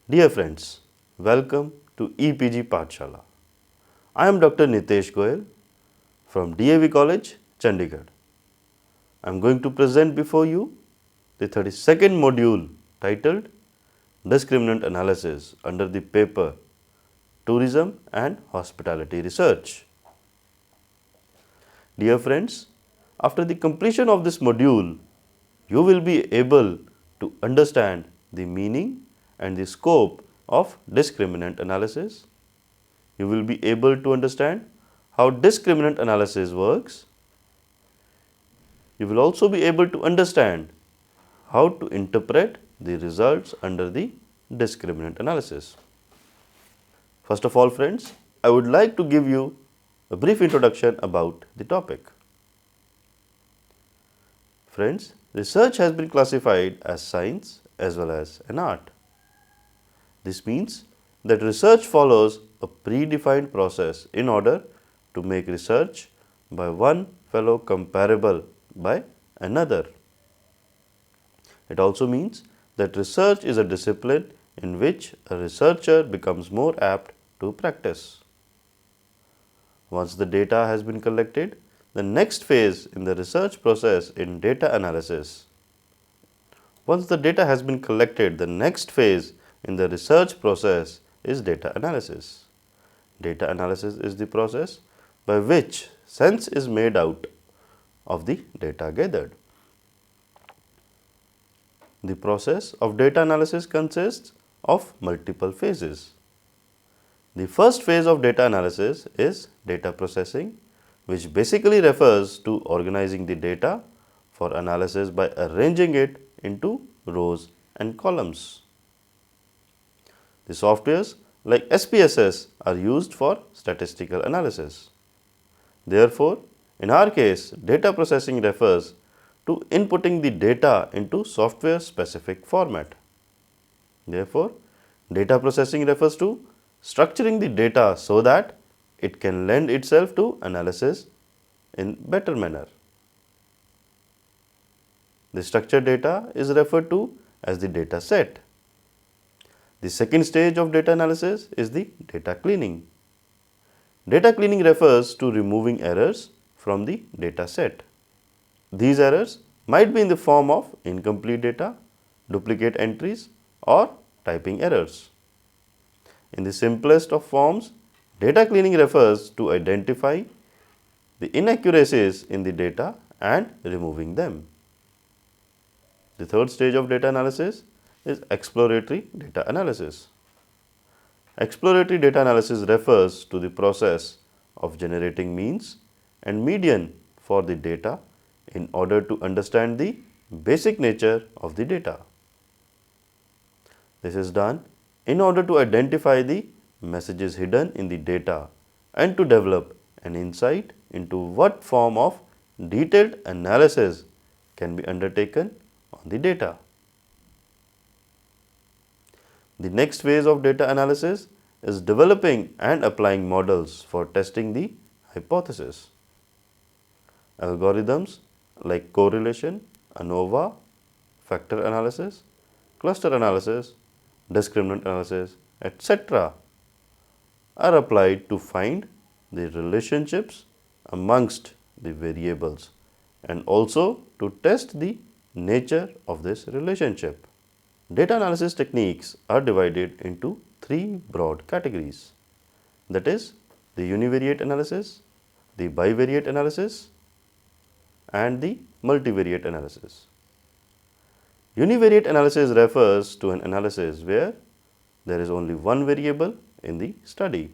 Dear friends, welcome to EPG Pathshala. I am Dr. Nitesh Goyal from DAV College, Chandigarh. I am going to present before you the 32nd module titled Discriminant Analysis under the paper Tourism and Hospitality Research. Dear friends, after the completion of this module, you will be able to understand the meaning and the scope of discriminant analysis. You will be able to understand how discriminant analysis works. You will also be able to understand how to interpret the results under the discriminant analysis. First of all, friends, I would like to give you a brief introduction about the topic. Friends, research has been classified as science as well as an art. This means that research follows a predefined process in order to make research by one fellow comparable by another. It also means that research is a discipline in which a researcher becomes more apt to practice. Once the data has been collected, the next phase in the research process in data analysis. Once the data has been collected, the next phase in the research process is data analysis. Data analysis is the process by which sense is made out of the data gathered. The process of data analysis consists of multiple phases. The first phase of data analysis is data processing, which basically refers to organizing the data for analysis by arranging it into rows and columns. The softwares like SPSS are used for statistical analysis. Therefore, in our case, data processing refers to inputting the data into software specific format. Therefore, data processing refers to structuring the data so that it can lend itself to analysis in better manner. The structured data is referred to as the data set. The second stage of data analysis is the data cleaning. Data cleaning refers to removing errors from the data set. These errors might be in the form of incomplete data, duplicate entries, or typing errors. In the simplest of forms, data cleaning refers to identify the inaccuracies in the data and removing them. The third stage of data analysis is exploratory data analysis. Exploratory data analysis refers to the process of generating means and median for the data in order to understand the basic nature of the data. This is done in order to identify the messages hidden in the data and to develop an insight into what form of detailed analysis can be undertaken on the data. The next phase of data analysis is developing and applying models for testing the hypothesis. Algorithms like correlation, ANOVA, factor analysis, cluster analysis, discriminant analysis, etc. are applied to find the relationships amongst the variables and also to test the nature of this relationship. Data analysis techniques are divided into three broad categories, that is the univariate analysis, the bivariate analysis and the multivariate analysis. Univariate analysis refers to an analysis where there is only one variable in the study.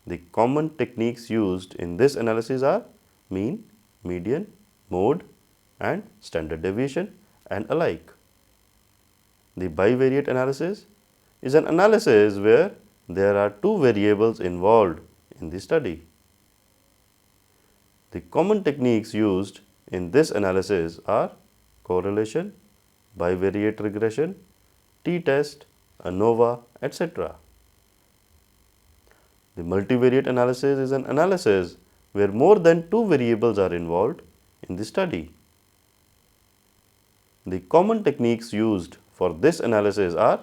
The common techniques used in this analysis are mean, median, mode and standard deviation and alike. The bivariate analysis is an analysis where there are two variables involved in the study. The common techniques used in this analysis are correlation, bivariate regression, t-test, ANOVA, etc. The multivariate analysis is an analysis where more than two variables are involved in the study. The common techniques used for this analysis are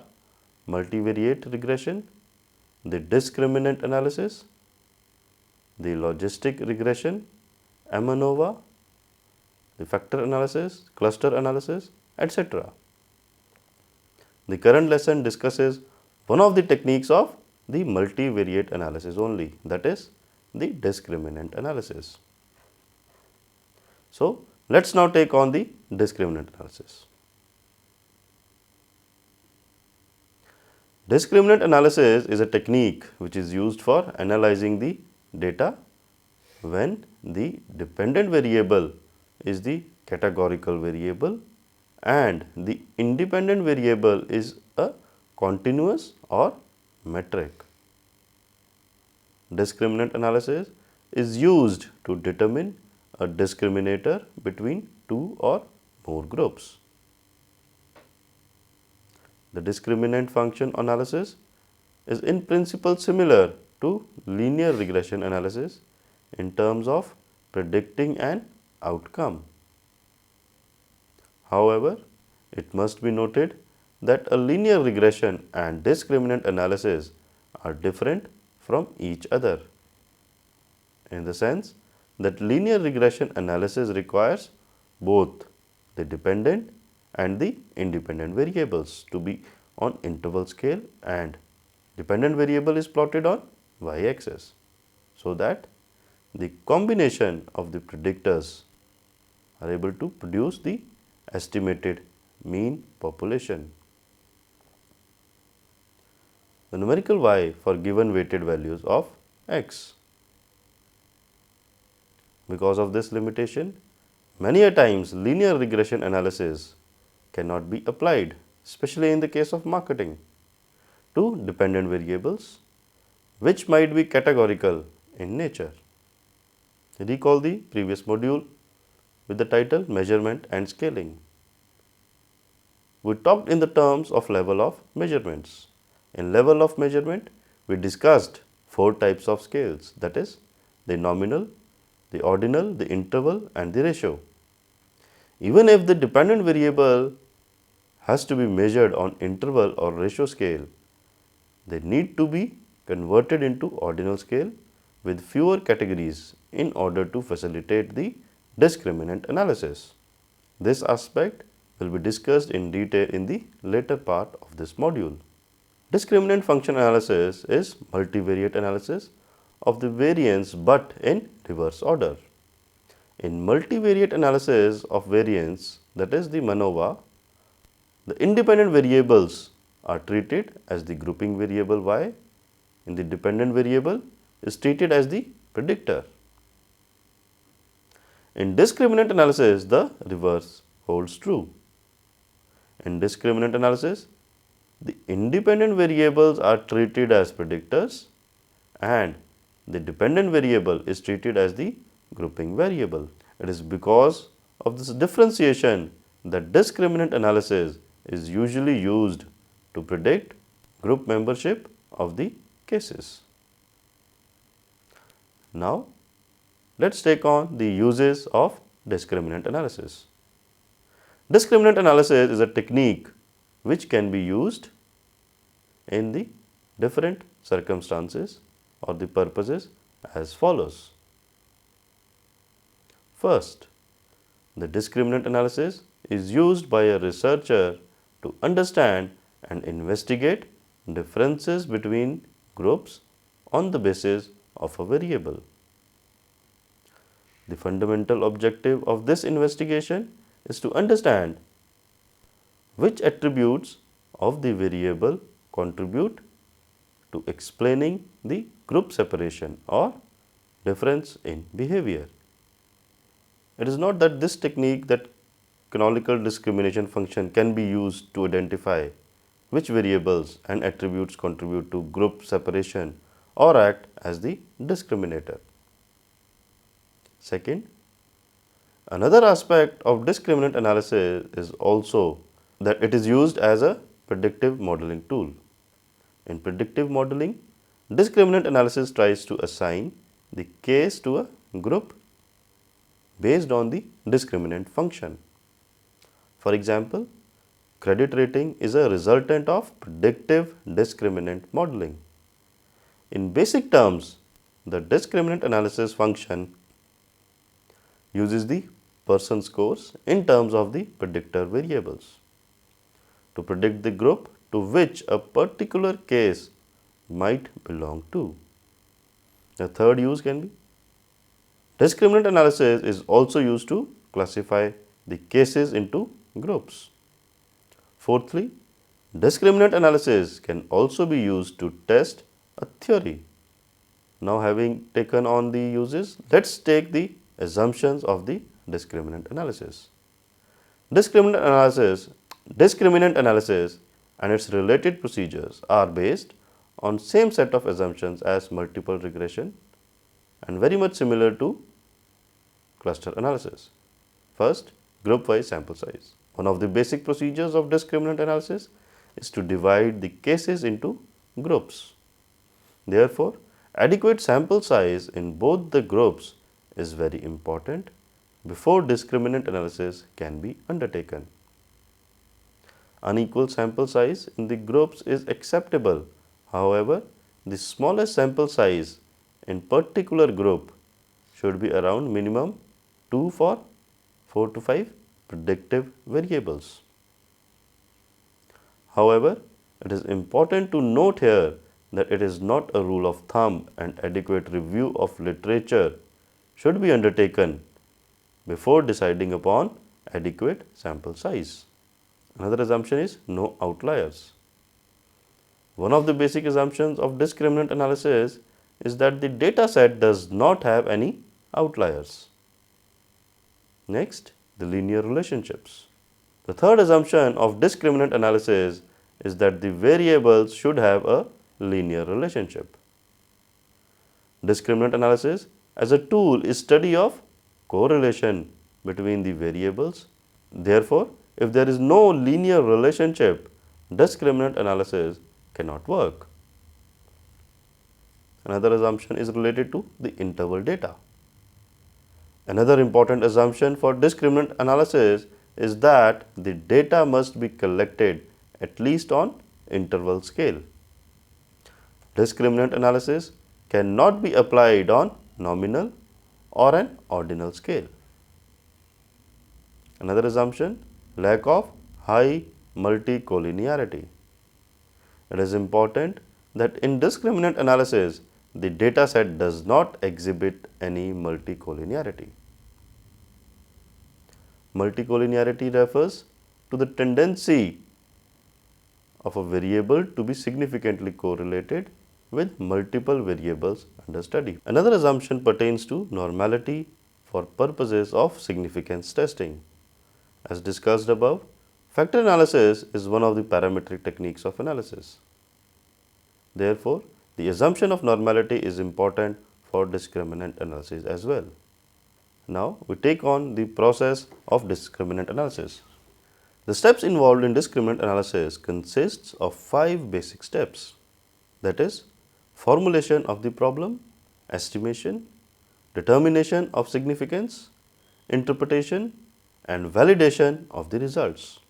multivariate regression, the discriminant analysis, the logistic regression, ANOVA, the factor analysis, cluster analysis, etc. The current lesson discusses one of the techniques of the multivariate analysis only, that is the discriminant analysis. So, let us now take on the discriminant analysis. Discriminant analysis is a technique which is used for analyzing the data when the dependent variable is the categorical variable and the independent variable is a continuous or metric. Discriminant analysis is used to determine a discriminator between two or more groups. The discriminant function analysis is in principle similar to linear regression analysis in terms of predicting an outcome. However, it must be noted that a linear regression and discriminant analysis are different from each other, in the sense that linear regression analysis requires both the dependent and the independent variables to be on interval scale, and dependent variable is plotted on y-axis, so that the combination of the predictors are able to produce the estimated mean population. The numerical y for given weighted values of x. Because of this limitation, many a times linear regression analysis cannot be applied, especially in the case of marketing, to dependent variables which might be categorical in nature. Recall the previous module with the title Measurement and Scaling. We talked in the terms of level of measurements. In level of measurement, we discussed 4 types of scales, that is the nominal, the ordinal, the interval and the ratio. Even if the dependent variable has to be measured on interval or ratio scale, they need to be converted into ordinal scale with fewer categories in order to facilitate the discriminant analysis. This aspect will be discussed in detail in the later part of this module. Discriminant function analysis is multivariate analysis of the variance but in reverse order. In multivariate analysis of variance, that is the MANOVA, the independent variables are treated as the grouping variable y, and the dependent variable is treated as the predictor. In discriminant analysis, the reverse holds true. In discriminant analysis, the independent variables are treated as predictors and the dependent variable is treated as the grouping variable. It is because of this differentiation that discriminant analysis is usually used to predict group membership of the cases. Now, let us take on the uses of discriminant analysis. Discriminant analysis is a technique which can be used in the different circumstances or the purposes as follows. First, the discriminant analysis is used by a researcher to understand and investigate differences between groups on the basis of a variable. The fundamental objective of this investigation is to understand which attributes of the variable contribute to explaining the group separation or difference in behavior. It is not that this technique, that canonical discrimination function, can be used to identify which variables and attributes contribute to group separation or act as the discriminator. Second, another aspect of discriminant analysis is also that it is used as a predictive modeling tool. In predictive modeling, discriminant analysis tries to assign the case to a group based on the discriminant function. For example, Credit rating is a resultant of predictive discriminant modeling. In basic terms, the discriminant analysis function uses the person scores in terms of the predictor variables to predict the group to which a particular case might belong to. The third use can be discriminant analysis is also used to classify the cases into groups. Fourthly, discriminant analysis can also be used to test a theory. Now, having taken on the uses, let's take the assumptions of the discriminant analysis. Discriminant analysis and its related procedures are based on same set of assumptions as multiple regression and very much similar to cluster analysis. First, group-wise sample size. One of the basic procedures of discriminant analysis is to divide the cases into groups. Therefore, adequate sample size in both the groups is very important before discriminant analysis can be undertaken. Unequal sample size in the groups is acceptable. However, the smallest sample size in particular group should be around minimum 2 for 4 to 5 predictive variables. However, it is important to note here that it is not a rule of thumb and adequate review of literature should be undertaken before deciding upon adequate sample size. Another assumption is no outliers. One of the basic assumptions of discriminant analysis is that the data set does not have any outliers. Next, the linear relationships. The third assumption of discriminant analysis is that the variables should have a linear relationship. Discriminant analysis as a tool is study of correlation between the variables. Therefore, if there is no linear relationship, discriminant analysis cannot work. Another assumption is related to the interval data. Another important assumption for discriminant analysis is that the data must be collected at least on interval scale. Discriminant analysis cannot be applied on nominal or an ordinal scale. Another assumption, lack of high multicollinearity. It is important that in discriminant analysis, the data set does not exhibit any multicollinearity. Multicollinearity refers to the tendency of a variable to be significantly correlated with multiple variables under study. Another assumption pertains to normality for purposes of significance testing. As discussed above, factor analysis is one of the parametric techniques of analysis. Therefore, the assumption of normality is important for discriminant analysis as well. Now, we take on the process of discriminant analysis. The steps involved in discriminant analysis consists of 5 basic steps, that is, formulation of the problem, estimation, determination of significance, interpretation, and validation of the results.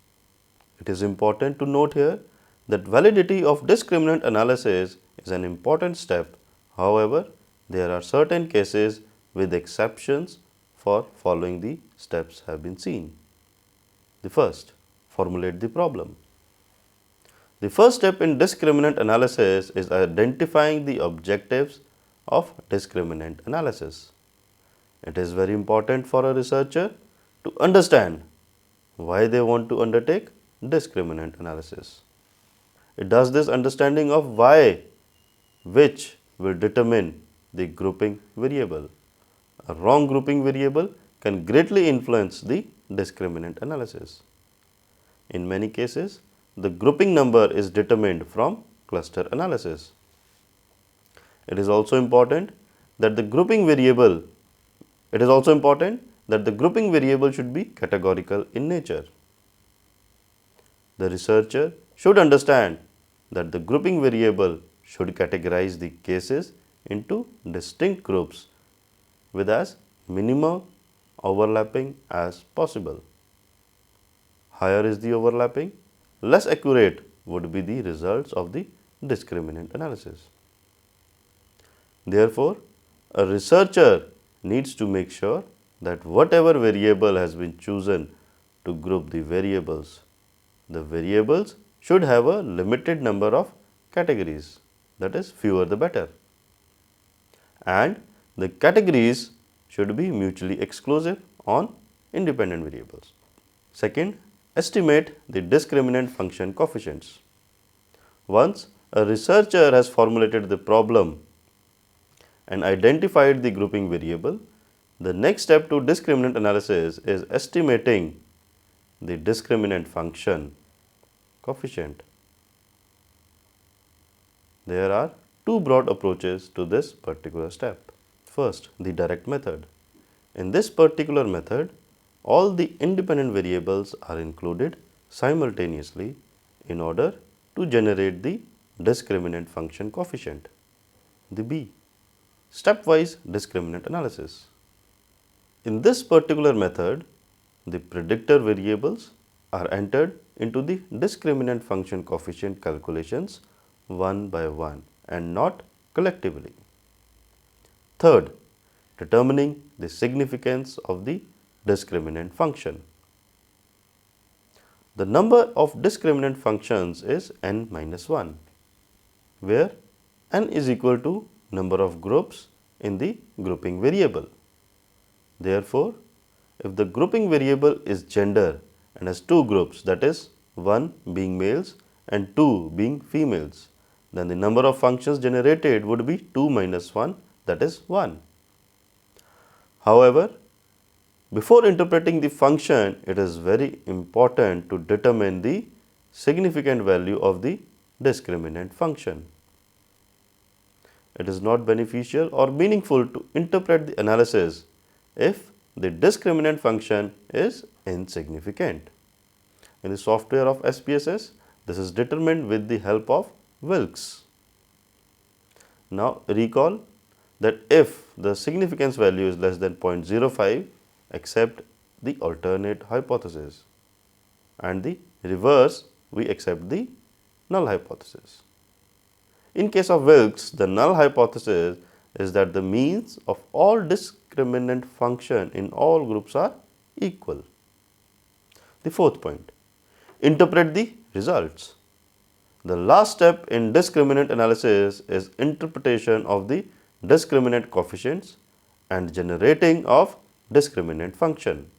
It is important to note here that validity of discriminant analysis is an important step. However, there are certain cases with exceptions for following the steps have been seen. The first, formulate the problem. The first step in discriminant analysis is identifying the objectives of discriminant analysis. It is very important for a researcher to understand why they want to undertake discriminant analysis. It does this understanding of why, which will determine the grouping variable. A wrong grouping variable can greatly influence the discriminant analysis. In many cases, the grouping number is determined from cluster analysis. It is also important that the grouping variable should be categorical in nature. The researcher should understand that the grouping variable should categorize the cases into distinct groups with as minimum overlapping as possible. Higher is the overlapping, less accurate would be the results of the discriminant analysis. Therefore, a researcher needs to make sure that whatever variable has been chosen to group the variables should have a limited number of categories, that is, fewer the better, and the categories should be mutually exclusive on independent variables. Second, estimate the discriminant function coefficients. Once a researcher has formulated the problem and identified the grouping variable, the next step to discriminant analysis is estimating the discriminant function coefficient. There are two broad approaches to this particular step. First, the direct method. In this particular method, all the independent variables are included simultaneously in order to generate the discriminant function coefficient. The B, stepwise discriminant analysis. In this particular method, the predictor variables are entered into the discriminant function coefficient calculations one by one and not collectively. Third, determining the significance of the discriminant function. The number of discriminant functions is n minus 1, where n is equal to number of groups in the grouping variable. Therefore, if the grouping variable is gender and has two groups, that is, one being males and two being females, then the number of functions generated would be 2 minus 1, that is 1. However, before interpreting the function, it is very important to determine the significant value of the discriminant function. It is not beneficial or meaningful to interpret the analysis if the discriminant function is insignificant. In the software of SPSS, this is determined with the help of Wilks. Now, recall that if the significance value is less than 0.05, accept the alternate hypothesis, and the reverse, we accept the null hypothesis. In case of Wilks, the null hypothesis is that the means of all discriminant function in all groups are equal. The fourth point, interpret the results. The last step in discriminant analysis is interpretation of the discriminant coefficients and generating of discriminant function.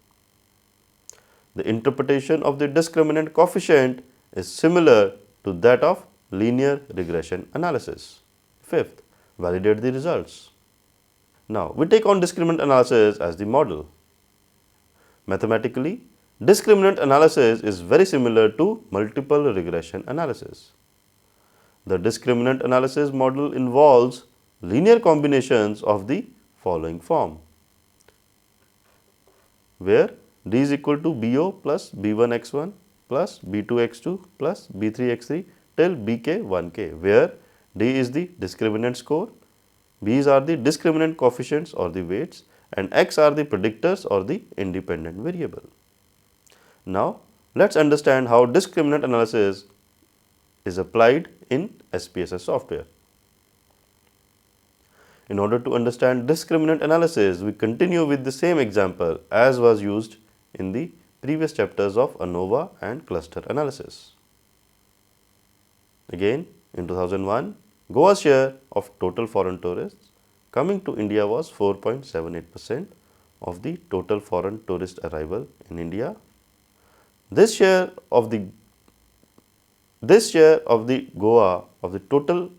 The interpretation of the discriminant coefficient is similar to that of linear regression analysis. Fifth, validate the results. Now, we take on discriminant analysis as the model. Mathematically, discriminant analysis is very similar to multiple regression analysis. The discriminant analysis model involves linear combinations of the following form, where D is equal to BO plus B1x1 plus B2x2 plus B3x3 till BK1k, where D is the discriminant score, B's are the discriminant coefficients or the weights, and X are the predictors or the independent variable. Now, let us understand how discriminant analysis is applied in SPSS software. In order to understand discriminant analysis, we continue with the same example as was used in the previous chapters of ANOVA and cluster analysis. Again, in 2001, Goa's share of total foreign tourists coming to India was 4.78% of the total foreign tourist arrival in India. This share of the Goa of the total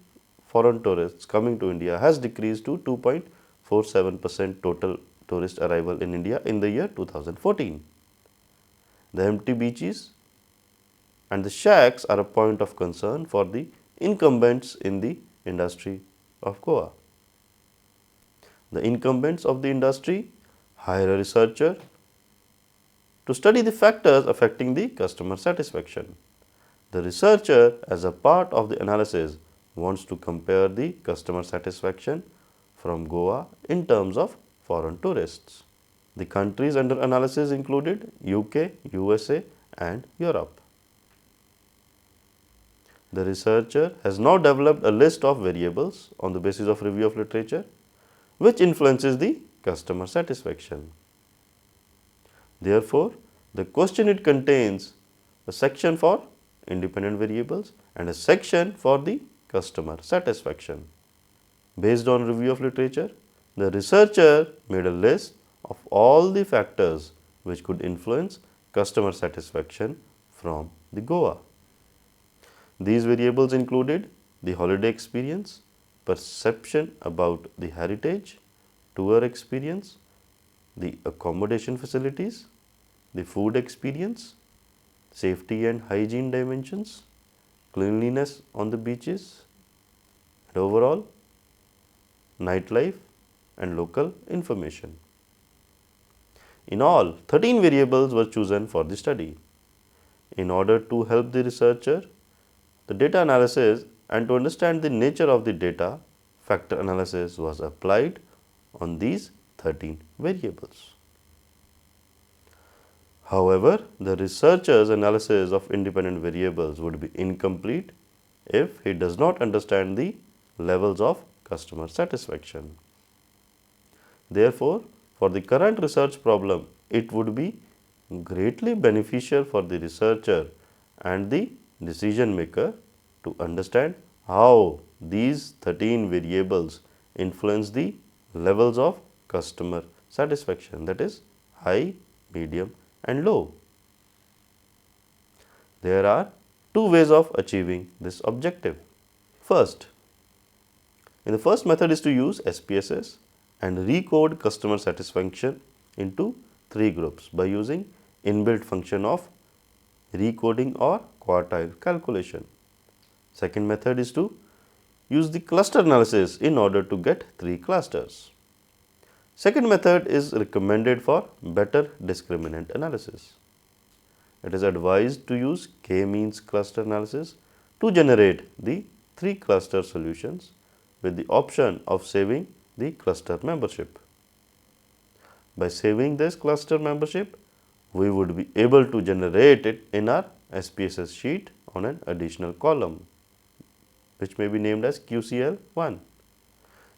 foreign tourists coming to India has decreased to 2.47% total tourist arrival in India in the year 2014. The empty beaches and the shacks are a point of concern for the incumbents in the industry of Goa. The incumbents of the industry hire a researcher to study the factors affecting the customer satisfaction. The researcher, as a part of the analysis, wants to compare the customer satisfaction from Goa in terms of foreign tourists. The countries under analysis included UK, USA and Europe. The researcher has now developed a list of variables on the basis of review of literature which influences the customer satisfaction. Therefore, the question it contains a section for independent variables and a section for the customer satisfaction. Based on review of literature, the researcher made a list of all the factors which could influence customer satisfaction from the Goa. These variables included the holiday experience, perception about the heritage, tour experience, the accommodation facilities, the food experience, safety and hygiene dimensions, cleanliness on the beaches, and overall nightlife and local information. In all, 13 variables were chosen for the study. In order to help the researcher, the data analysis and to understand the nature of the data, factor analysis was applied on these 13 variables. However, the researcher's analysis of independent variables would be incomplete if he does not understand the levels of customer satisfaction. Therefore, for the current research problem, it would be greatly beneficial for the researcher and the decision maker to understand how these 13 variables influence the levels of customer satisfaction, that is high, medium and low. There are two ways of achieving this objective. First, in the first method is to use SPSS and recode customer satisfaction into 3 groups by using inbuilt function of recoding or quartile calculation. Second method is to use the cluster analysis in order to get 3 clusters. Second method is recommended for better discriminant analysis. It is advised to use k-means cluster analysis to generate the 3 cluster solutions with the option of saving the cluster membership. By saving this cluster membership, we would be able to generate it in our SPSS sheet on an additional column, which may be named as QCL1.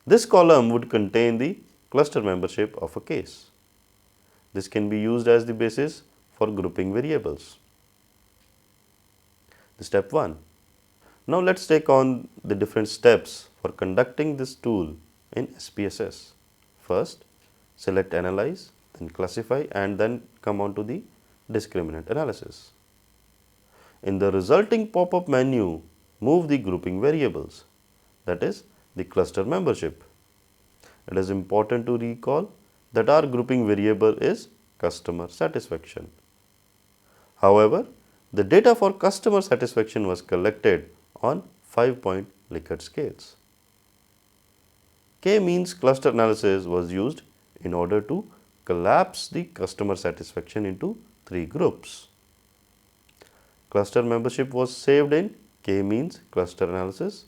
This column would contain the cluster membership of a case. This can be used as the basis for grouping variables. The step 1. Now let us take on the different steps for conducting this tool in SPSS. First, select analyze, then classify and then come on to the discriminant analysis. In the resulting pop-up menu, move the grouping variables, that is the cluster membership. It is important to recall that our grouping variable is customer satisfaction. However, the data for customer satisfaction was collected on 5-point Likert scales. K-means cluster analysis was used in order to collapse the customer satisfaction into 3 groups. Cluster membership was saved in K-means cluster analysis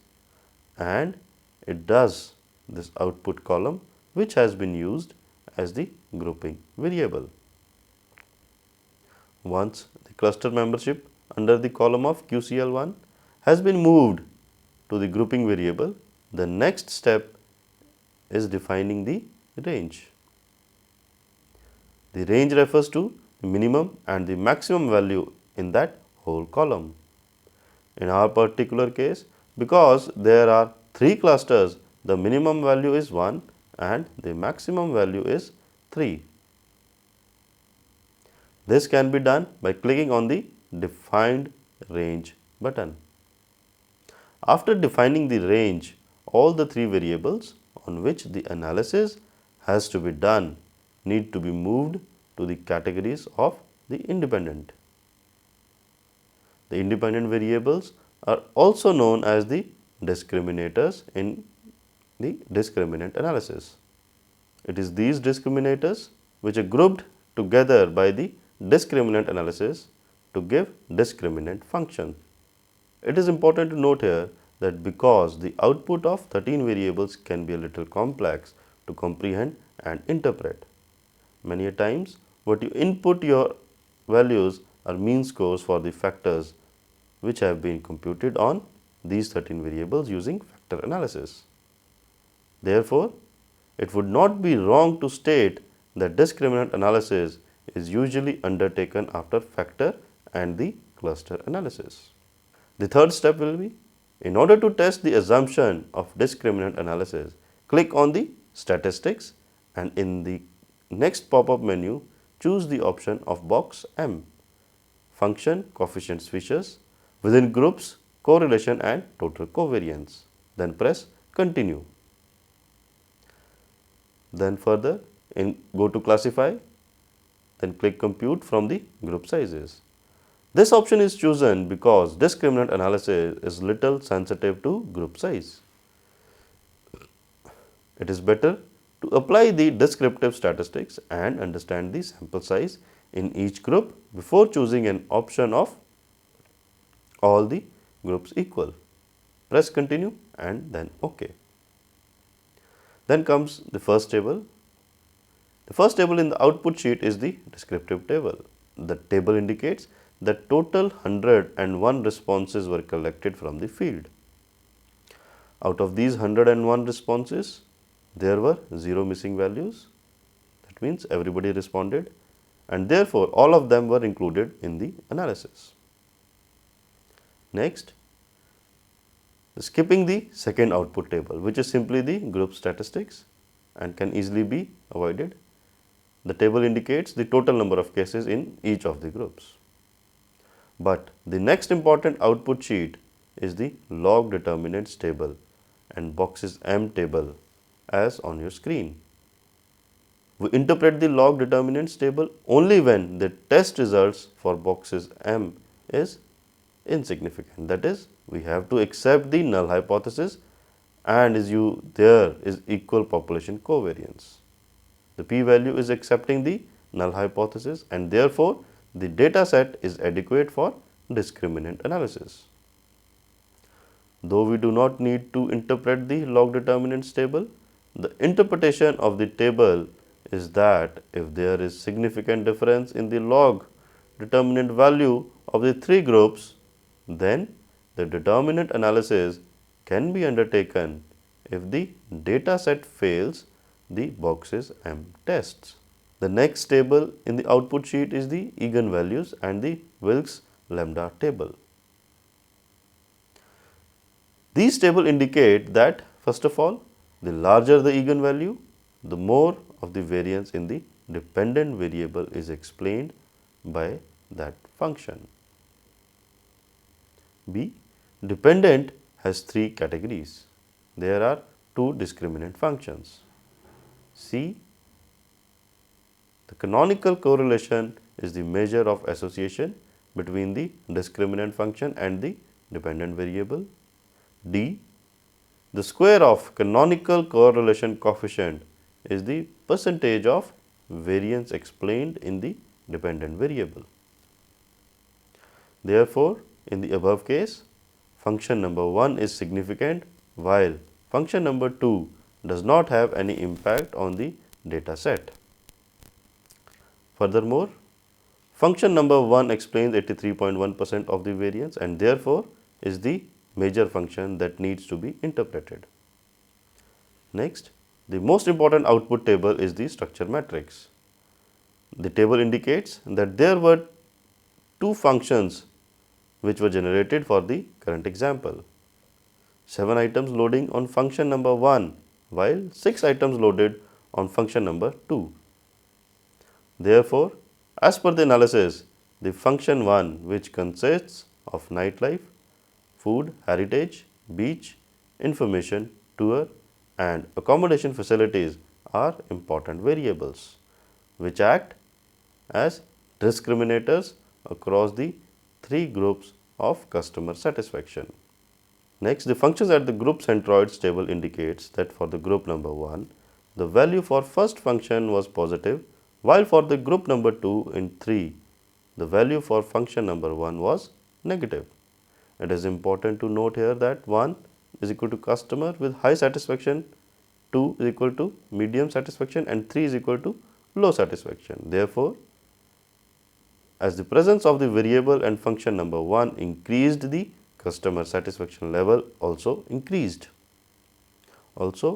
and it does this output column which has been used as the grouping variable. Once the cluster membership under the column of QCL1 has been moved to the grouping variable, the next step is defining the range. The range refers to the minimum and the maximum value in that whole column. In our particular case, because there are 3 clusters, the minimum value is 1 and the maximum value is 3. This can be done by clicking on the Defined Range button. After defining the range, all the 3 variables on which the analysis has to be done need to be moved to the categories of the independent. The independent variables are also known as the discriminators in the discriminant analysis. It is these discriminators which are grouped together by the discriminant analysis to give discriminant function. It is important to note here that because the output of 13 variables can be a little complex to comprehend and interpret. Many a times what you input your values are mean scores for the factors which have been computed on these 13 variables using factor analysis. Therefore, it would not be wrong to state that discriminant analysis is usually undertaken after factor and the cluster analysis. The third step will be, in order to test the assumption of discriminant analysis, click on the statistics and in the next pop-up menu, choose the option of box M, function, coefficients, features, within groups, correlation and total covariance. Then press continue. Then further go to classify, then click compute from the group sizes. This option is chosen because discriminant analysis is little sensitive to group size. It is better to apply the descriptive statistics and understand the sample size in each group before choosing an option of all the groups equal. Press continue and then OK. Then comes the first table. The first table in the output sheet is the descriptive table. The table indicates that total 101 responses were collected from the field. Out of these 101 responses, there were 0 missing values. That means everybody responded and therefore all of them were included in the analysis. Next, skipping the second output table, which is simply the group statistics and can easily be avoided. The table indicates the total number of cases in each of the groups. But the next important output sheet is the log determinants table and boxes M table as on your screen. We interpret the log determinants table only when the test results for boxes M is insignificant. That is, we have to accept the null hypothesis and there is equal population covariance. The p-value is accepting the null hypothesis and therefore the data set is adequate for discriminant analysis. Though we do not need to interpret the log determinants table, the interpretation of the table is that if there is significant difference in the log determinant value of the three groups, then the determinant analysis can be undertaken if the data set fails the boxes M tests. The next table in the output sheet is the eigenvalues and the Wilks lambda table. These tables indicate that first of all, the larger the eigenvalue, the more of the variance in the dependent variable is explained by that function. B. Dependent has three categories. There are two discriminant functions. C. The canonical correlation is the measure of association between the discriminant function and the dependent variable. D. The square of canonical correlation coefficient is the percentage of variance explained in the dependent variable. Therefore, in the above case, function number 1 is significant while function number 2 does not have any impact on the data set. Furthermore, function number 1 explains 83.1% of the variance and therefore is the major function that needs to be interpreted. Next, the most important output table is the structure matrix. The table indicates that there were two functions which were generated for the current example. 7 items loading on function number 1 while 6 items loaded on function number 2. Therefore, as per the analysis, the function 1 which consists of nightlife, food, heritage, beach, information, tour and accommodation facilities are important variables which act as discriminators across the three groups of customer satisfaction. Next, the functions at the group centroids table indicates that for the group number 1, the value for first function was positive, while for the group number 2 in 3, the value for function number 1 was negative. It is important to note here that 1 is equal to customer with high satisfaction, 2 is equal to medium satisfaction and 3 is equal to low satisfaction. Therefore, as the presence of the variable and function number 1 increased the customer satisfaction level also increased. Also,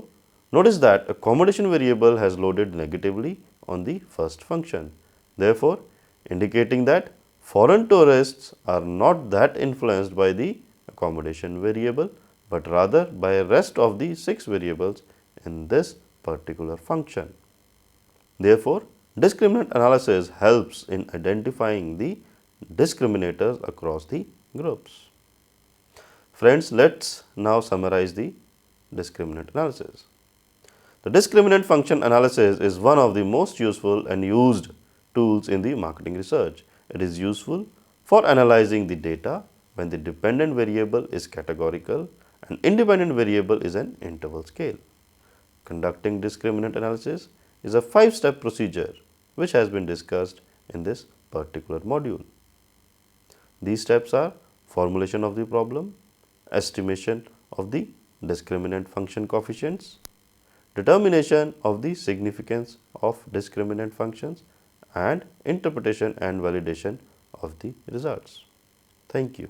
notice that accommodation variable has loaded negatively on the first function, therefore indicating that foreign tourists are not that influenced by the accommodation variable, but rather by rest of the 6 variables in this particular function. Therefore, discriminant analysis helps in identifying the discriminators across the groups. Friends, let's now summarize the discriminant analysis. The discriminant function analysis is one of the most useful and used tools in the marketing research. It is useful for analyzing the data when the dependent variable is categorical and independent variable is an interval scale. Conducting discriminant analysis is a 5-step procedure which has been discussed in this particular module. These steps are formulation of the problem, estimation of the discriminant function coefficients, determination of the significance of discriminant functions, and interpretation and validation of the results. Thank you.